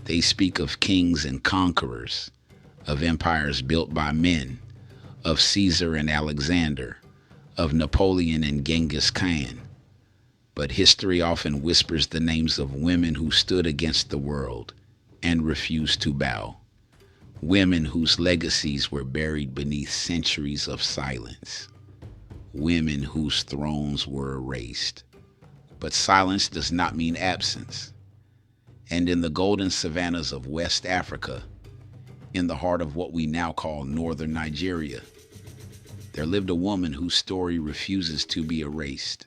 They speak of kings and conquerors, of empires built by men, of Caesar and Alexander, of Napoleon and Genghis Khan. But history often whispers the names of women who stood against the world and refused to bow. Women whose legacies were buried beneath centuries of silence. Women whose thrones were erased. But silence does not mean absence. And in the golden savannas of West Africa, in the heart of what we now call northern Nigeria, there lived a woman whose story refuses to be erased.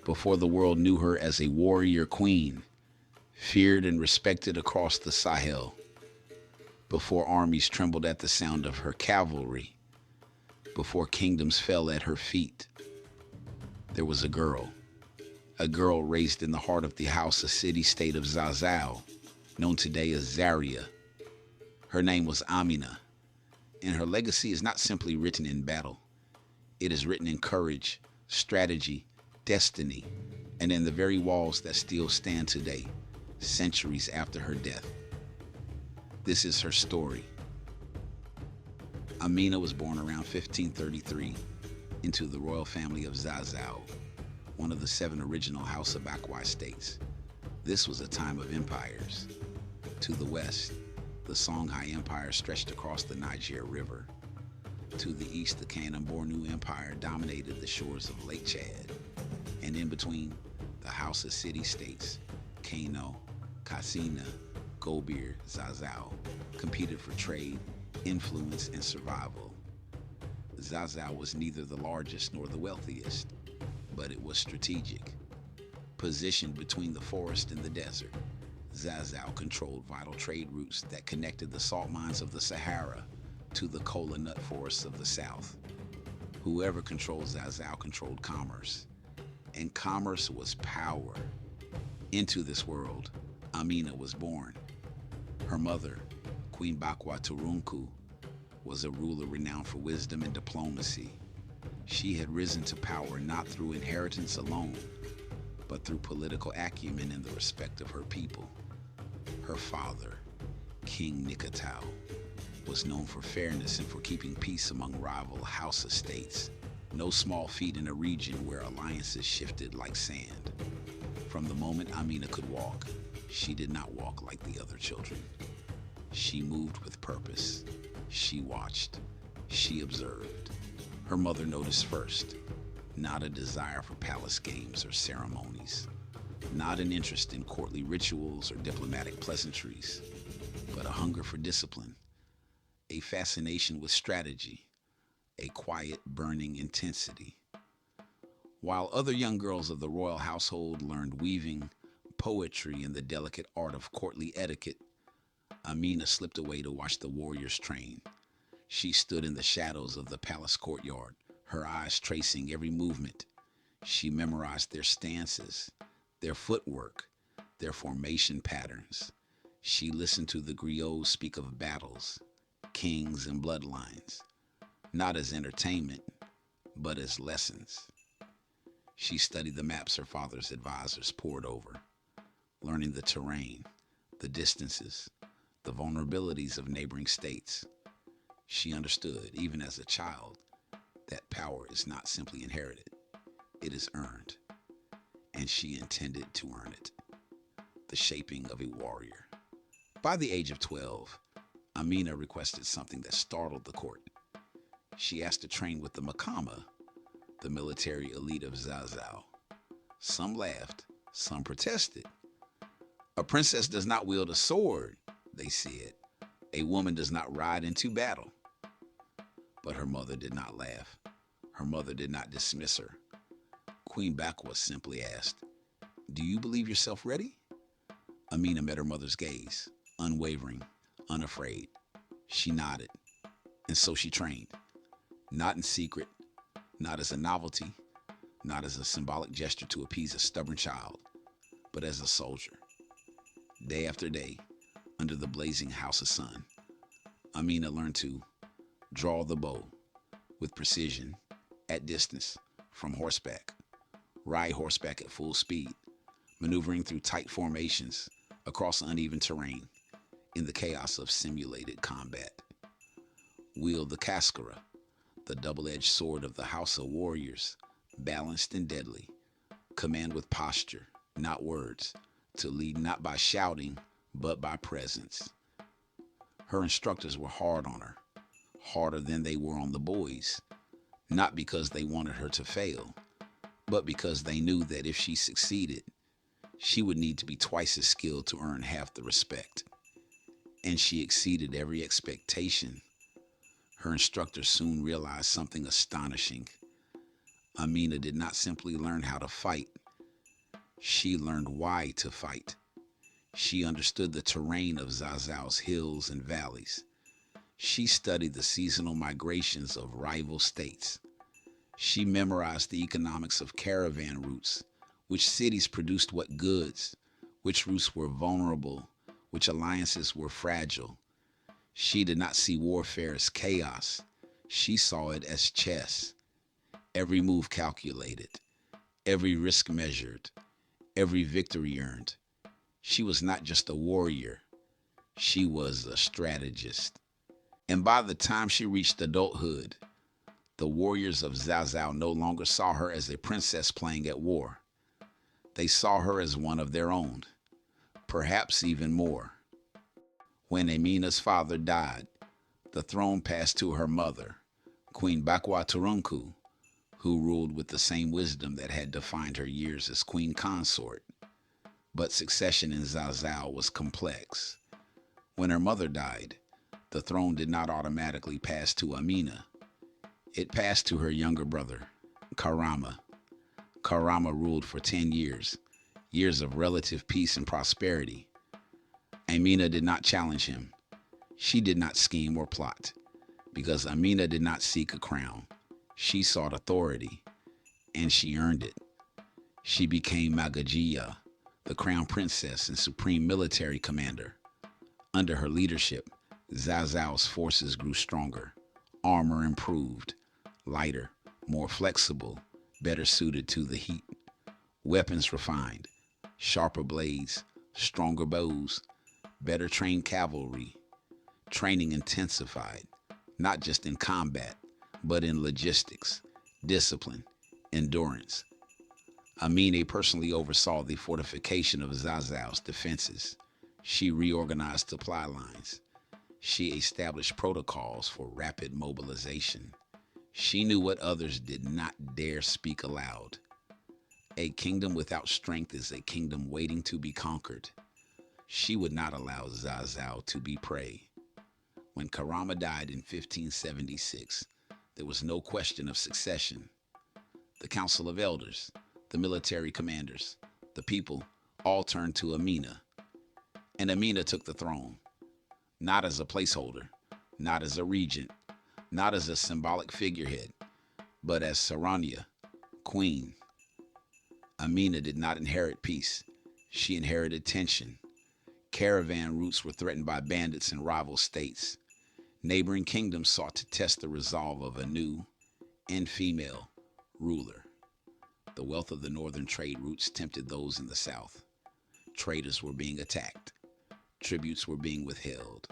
Before the world knew her as a warrior queen, feared and respected across the Sahel, before armies trembled at the sound of her cavalry, before kingdoms fell at her feet, there was a girl raised in the heart of the Hausa city-state of Zazzau, known today as Zaria. Her name was Amina, and her legacy is not simply written in battle. It is written in courage, strategy, destiny, and in the very walls that still stand today, centuries after her death. This is her story. Amina was born around 1533 into the royal family of Zazzau, one of the 7 original House of Bakwai states. This was a time of empires. To the west, the Songhai Empire stretched across the Niger River. To the east, the Kanem-Bornu Empire dominated the shores of Lake Chad. And in between, the Hausa city-states, Kano, Katsina, Gobir, Zazzau, competed for trade, influence, and survival. Zazzau was neither the largest nor the wealthiest, but it was strategic. Positioned between the forest and the desert, Zazzau controlled vital trade routes that connected the salt mines of the Sahara to the cola nut forests of the south. Whoever controlled Zazzau controlled commerce, and commerce was power. Into this world, Amina was born. Her mother, Queen Bakwa Turunku, was a ruler renowned for wisdom and diplomacy. She had risen to power not through inheritance alone, but through political acumen and the respect of her people. Her father, King Nikatau, was known for fairness and for keeping peace among rival Hausa states. No small feat in a region where alliances shifted like sand. From the moment Amina could walk, she did not walk like the other children. She moved with purpose. She watched. She observed. Her mother noticed first, not a desire for palace games or ceremonies, not an interest in courtly rituals or diplomatic pleasantries, but a hunger for discipline, a fascination with strategy, a quiet, burning intensity. While other young girls of the royal household learned weaving, poetry, and the delicate art of courtly etiquette, Amina slipped away to watch the warriors train. She stood in the shadows of the palace courtyard, her eyes tracing every movement. She memorized their stances, their footwork, their formation patterns. She listened to the griots speak of battles, kings, and bloodlines, not as entertainment, but as lessons. She studied the maps her father's advisors pored over, learning the terrain, the distances, the vulnerabilities of neighboring states. She understood, even as a child, that power is not simply inherited, it is earned, and she intended to earn it. The shaping of a warrior. By the age of 12, Amina requested something that startled the court. She asked to train with the Makama, the military elite of Zazzau. Some laughed, some protested. A princess does not wield a sword, they said. A woman does not ride into battle. But her mother did not laugh. Her mother did not dismiss her. Queen Bakwa simply asked, "Do you believe yourself ready?" Amina met her mother's gaze, unwavering, unafraid. She nodded, and so she trained. Not in secret, not as a novelty, not as a symbolic gesture to appease a stubborn child, but as a soldier. Day after day, under the blazing house of sun, Amina learned to draw the bow with precision, at distance, from horseback, ride horseback at full speed, maneuvering through tight formations, across uneven terrain, in the chaos of simulated combat. Wield the cascara, the double-edged sword of the Hausa warriors, balanced and deadly. Command with posture, not words, to lead not by shouting, but by presence. Her instructors were hard on her, harder than they were on the boys, not because they wanted her to fail, but because they knew that if she succeeded, she would need to be twice as skilled to earn half the respect. And she exceeded every expectation. Her instructors soon realized something astonishing. Amina did not simply learn how to fight. She learned why to fight. She understood the terrain of Zazzau's hills and valleys. She studied the seasonal migrations of rival states. She memorized the economics of caravan routes, which cities produced what goods, which routes were vulnerable, which alliances were fragile. She did not see warfare as chaos. She saw it as chess. Every move calculated, every risk measured, every victory earned. She was not just a warrior. She was a strategist. And by the time she reached adulthood, the warriors of Zazzau no longer saw her as a princess playing at war. They saw her as one of their own, perhaps even more. When Amina's father died, the throne passed to her mother, Queen Bakwa Turunku, who ruled with the same wisdom that had defined her years as queen consort. But succession in Zazzau was complex. When her mother died, the throne did not automatically pass to Amina. It passed to her younger brother, Karama. Karama ruled for 10 years, years of relative peace and prosperity. Amina did not challenge him. She did not scheme or plot, because Amina did not seek a crown. She sought authority, and she earned it. She became Magajiya, the crown princess and supreme military commander. Under her leadership, Zazzau's forces grew stronger, armor improved, lighter, more flexible, better suited to the heat. Weapons refined, sharper blades, stronger bows, better trained cavalry. Training intensified, not just in combat, but in logistics, discipline, endurance. Amina personally oversaw the fortification of Zazzau's defenses. She reorganized supply lines. She established protocols for rapid mobilization. She knew what others did not dare speak aloud. A kingdom without strength is a kingdom waiting to be conquered. She would not allow Zazzau to be prey. When Karama died in 1576, there was no question of succession. The Council of Elders, the military commanders, the people all turned to Amina. And Amina took the throne, not as a placeholder, not as a regent, not as a symbolic figurehead, but as Saranya, queen. Amina did not inherit peace. She inherited tension. Caravan routes were threatened by bandits in rival states. Neighboring kingdoms sought to test the resolve of a new and female ruler. The wealth of the northern trade routes tempted those in the south. Traders were being attacked. Tributes were being withheld.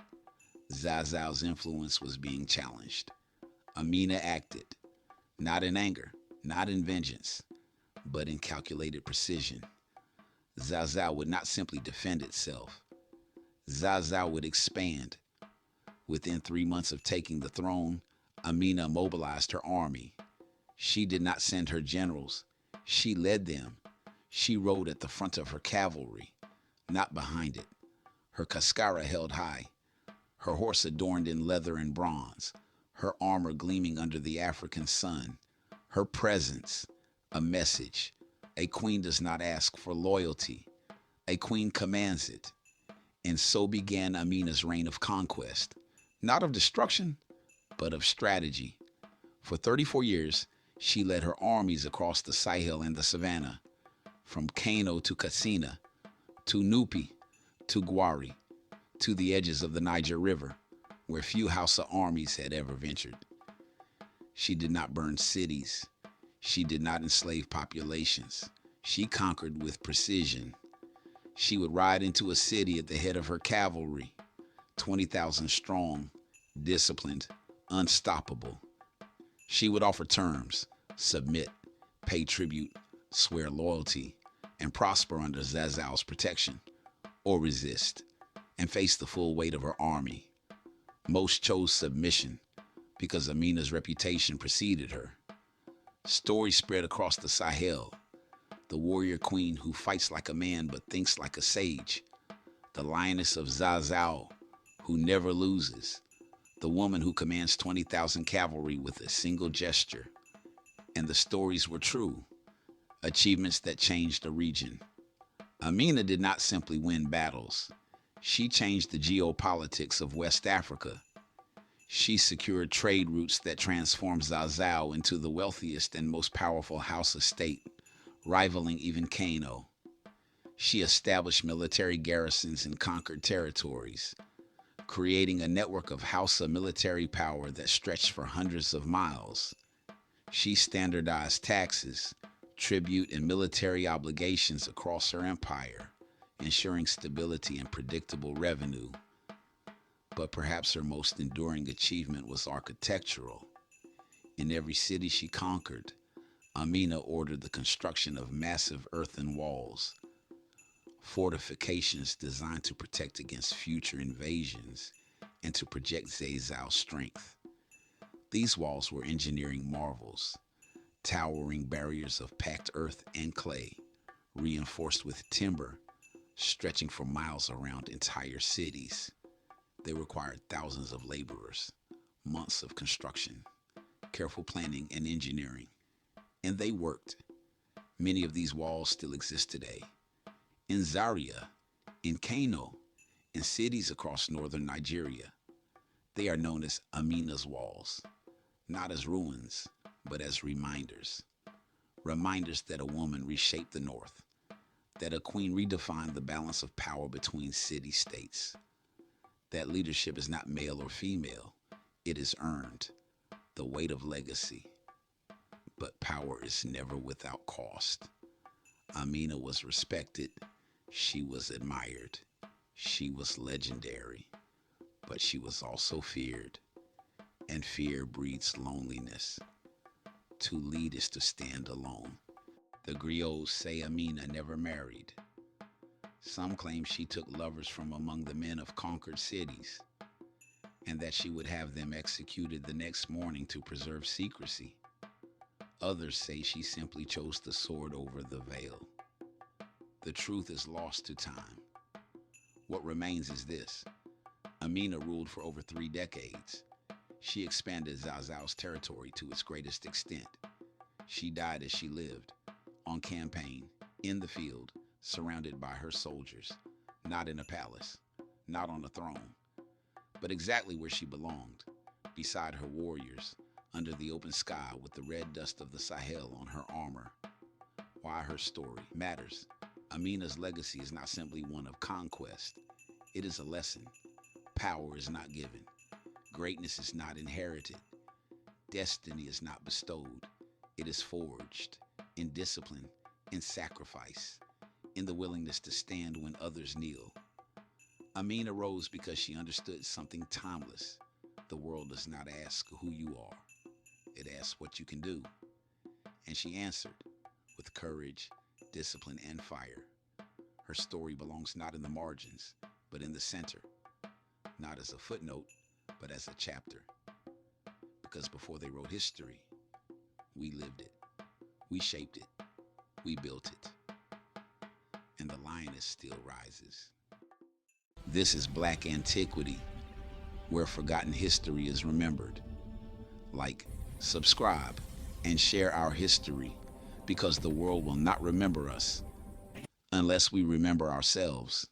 Zazzau's influence was being challenged. Amina acted, not in anger, not in vengeance, but in calculated precision. Zazzau would not simply defend itself. Zazzau would expand. Within 3 months of taking the throne, Amina mobilized her army. She did not send her generals. She led them. She rode at the front of her cavalry, not behind it. Her cascara held high, her horse adorned in leather and bronze, her armor gleaming under the African sun. Her presence, a message. A queen does not ask for loyalty. A queen commands it. And so began Amina's reign of conquest. Not of destruction, but of strategy. For 34 years, she led her armies across the Sahel and the savannah, from Kano to Katsina, to Nupi, to Gwari, to the edges of the Niger River, where few Hausa armies had ever ventured. She did not burn cities. She did not enslave populations. She conquered with precision. She would ride into a city at the head of her cavalry, 20,000 strong, disciplined, unstoppable. She would offer terms: submit, pay tribute, swear loyalty, and prosper under Zazzau's protection, or resist and face the full weight of her army. Most chose submission because Amina's reputation preceded her. Stories spread across the Sahel: the warrior queen who fights like a man but thinks like a sage, the lioness of Zazzau who never loses, the woman who commands 20,000 cavalry with a single gesture. And the stories were true, achievements that changed a region. Amina did not simply win battles. She changed the geopolitics of West Africa. She secured trade routes that transformed Zazzau into the wealthiest and most powerful Hausa state, rivaling even Kano. She established military garrisons in conquered territories, creating a network of Hausa military power that stretched for hundreds of miles. She standardized taxes, tribute, and military obligations across her empire, ensuring stability and predictable revenue. But perhaps her most enduring achievement was architectural. In every city she conquered, Amina ordered the construction of massive earthen walls, fortifications designed to protect against future invasions and to project Zazzau's strength. These walls were engineering marvels, towering barriers of packed earth and clay, reinforced with timber, stretching for miles around entire cities. They required thousands of laborers, months of construction, careful planning and engineering, and they worked. Many of these walls still exist today. In Zaria, in Kano, in cities across northern Nigeria, they are known as Amina's walls, not as ruins, but as reminders. Reminders that a woman reshaped the North, that a queen redefined the balance of power between city-states, that leadership is not male or female, it is earned, the weight of legacy. But power is never without cost. Amina was respected, she was admired, she was legendary, but she was also feared, and fear breeds loneliness. To lead is to stand alone. The griots say Amina never married. Some claim she took lovers from among the men of conquered cities, and that she would have them executed the next morning to preserve secrecy. Others say she simply chose the sword over the veil. The truth is lost to time. What remains is this: Amina ruled for over 3 decades. She expanded Zazzau's territory to its greatest extent. She died as she lived, on campaign, in the field, surrounded by her soldiers, not in a palace, not on a throne, but exactly where she belonged, beside her warriors, under the open sky with the red dust of the Sahel on her armor. Why her story matters. Amina's legacy is not simply one of conquest. It is a lesson. Power is not given. Greatness is not inherited. Destiny is not bestowed. It is forged in discipline, in sacrifice, in the willingness to stand when others kneel. Amina rose because she understood something timeless. The world does not ask who you are. It asks what you can do. And she answered with courage, discipline, and fire. Her story belongs not in the margins, but in the center. Not as a footnote, but as a chapter. Because before they wrote history, we lived it. We shaped it. We built it. And the lioness still rises. This is Black Antiquity, where forgotten history is remembered. Like, subscribe, and share our history, because the world will not remember us unless we remember ourselves.